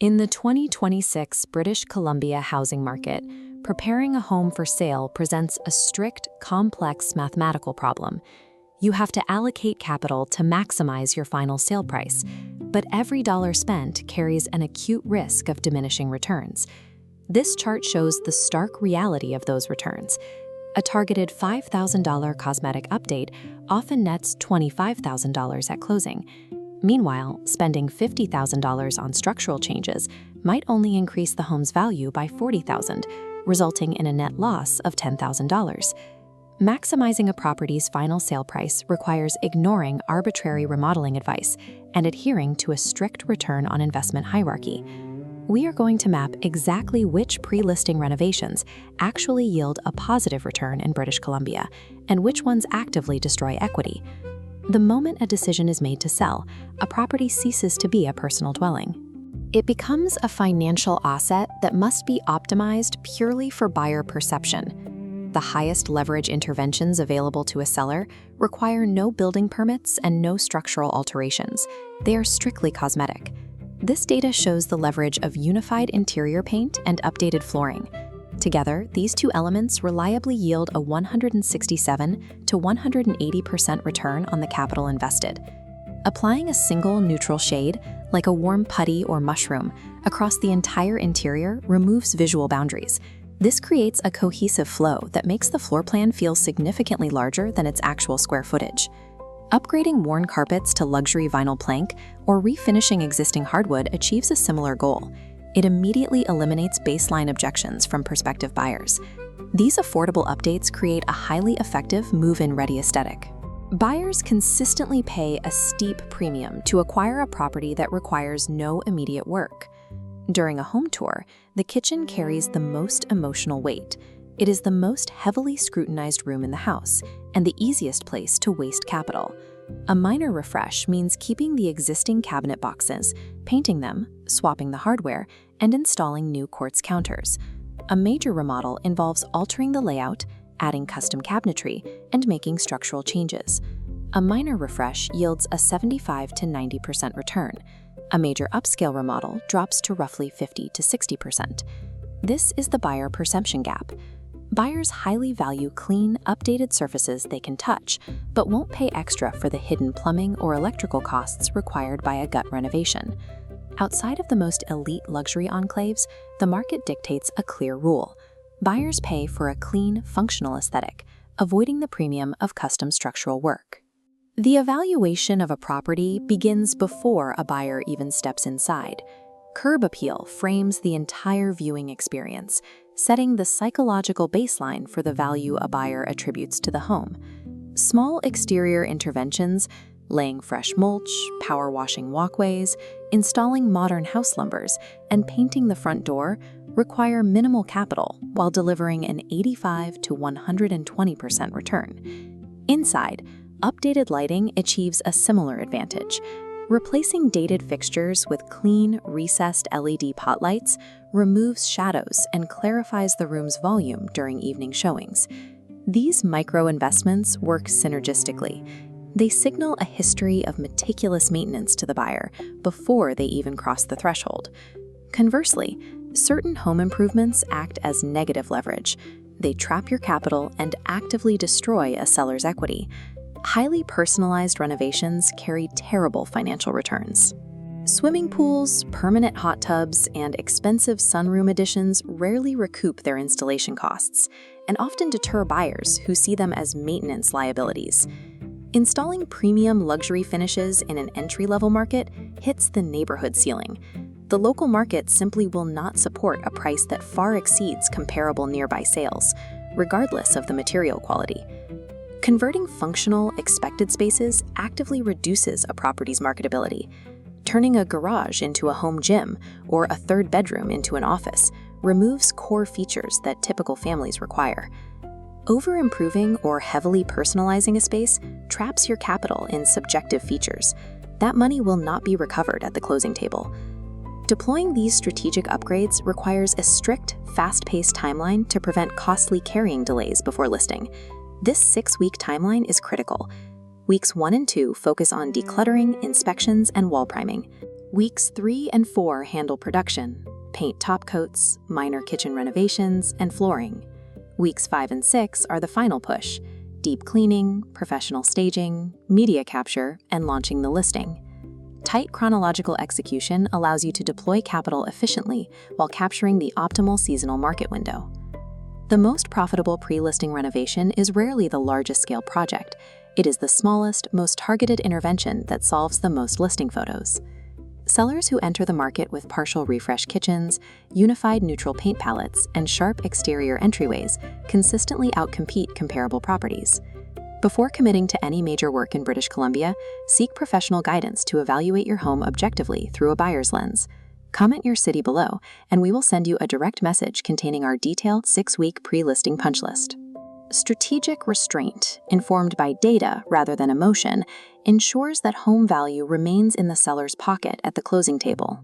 In the 2026 British Columbia housing market, preparing a home for sale presents a strict, complex mathematical problem. You have to allocate capital to maximize your final sale price, but every dollar spent carries an acute risk of diminishing returns. This chart shows the stark reality of those returns. A targeted $5,000 cosmetic update often nets $25,000 at closing. Meanwhile, spending $50,000 on structural changes might only increase the home's value by $40,000, resulting in a net loss of $10,000. Maximizing a property's final sale price requires ignoring arbitrary remodeling advice and adhering to a strict return on investment hierarchy. We are going to map exactly which pre-listing renovations actually yield a positive return in British Columbia and which ones actively destroy equity. The moment a decision is made to sell, a property ceases to be a personal dwelling. It becomes a financial asset that must be optimized purely for buyer perception. The highest leverage interventions available to a seller require no building permits and no structural alterations. They are strictly cosmetic. This data shows the leverage of unified interior paint and updated flooring. Together, these two elements reliably yield a 167 to 180% return on the capital invested. Applying a single neutral shade, like a warm putty or mushroom, across the entire interior removes visual boundaries. This creates a cohesive flow that makes the floor plan feel significantly larger than its actual square footage. Upgrading worn carpets to luxury vinyl plank or refinishing existing hardwood achieves a similar goal. It immediately eliminates baseline objections from prospective buyers. These affordable updates create a highly effective move-in-ready aesthetic. Buyers consistently pay a steep premium to acquire a property that requires no immediate work. During a home tour, the kitchen carries the most emotional weight. It is the most heavily scrutinized room in the house and the easiest place to waste capital. A minor refresh means keeping the existing cabinet boxes, painting them, swapping the hardware, and installing new quartz counters. A major remodel involves altering the layout, adding custom cabinetry, and making structural changes. A minor refresh yields a 75 to 90% return. A major upscale remodel drops to roughly 50 to 60%. This is the buyer perception gap. Buyers highly value clean, updated surfaces they can touch, but won't pay extra for the hidden plumbing or electrical costs required by a gut renovation. Outside of the most elite luxury enclaves, the market dictates a clear rule. Buyers pay for a clean, functional aesthetic, avoiding the premium of custom structural work. The evaluation of a property begins before a buyer even steps inside. Curb appeal frames the entire viewing experience, setting the psychological baseline for the value a buyer attributes to the home. Small exterior interventions, laying fresh mulch, power washing walkways, installing modern house lumbers, and painting the front door require minimal capital while delivering an 85 to 120% return. Inside, updated lighting achieves a similar advantage. Replacing dated fixtures with clean, recessed LED pot lights removes shadows and clarifies the room's volume during evening showings. These micro-investments work synergistically. They signal a history of meticulous maintenance to the buyer before they even cross the threshold. Conversely, certain home improvements act as negative leverage. They trap your capital and actively destroy a seller's equity. Highly personalized renovations carry terrible financial returns. Swimming pools, permanent hot tubs, and expensive sunroom additions rarely recoup their installation costs and often deter buyers who see them as maintenance liabilities. Installing premium luxury finishes in an entry-level market hits the neighborhood ceiling. The local market simply will not support a price that far exceeds comparable nearby sales, regardless of the material quality. Converting functional, expected spaces actively reduces a property's marketability. Turning a garage into a home gym or a third bedroom into an office removes core features that typical families require. Over-improving or heavily personalizing a space traps your capital in subjective features. That money will not be recovered at the closing table. Deploying these strategic upgrades requires a strict, fast-paced timeline to prevent costly carrying delays before listing. This 6-week timeline is critical. Weeks 1 and 2 focus on decluttering, inspections, and wall priming. Weeks 3 and 4 handle production, paint top coats, minor kitchen renovations, and flooring. Weeks 5 and 6 are the final push, deep cleaning, professional staging, media capture, and launching the listing. Tight chronological execution allows you to deploy capital efficiently while capturing the optimal seasonal market window. The most profitable pre-listing renovation is rarely the largest scale project. It is the smallest, most targeted intervention that solves the most listing photos. Sellers who enter the market with partial refresh kitchens, unified neutral paint palettes, and sharp exterior entryways consistently outcompete comparable properties. Before committing to any major work in British Columbia, seek professional guidance to evaluate your home objectively through a buyer's lens. Comment your city below, and we will send you a direct message containing our detailed 6-week pre-listing punch list. Strategic restraint, informed by data rather than emotion, ensures that home value remains in the seller's pocket at the closing table.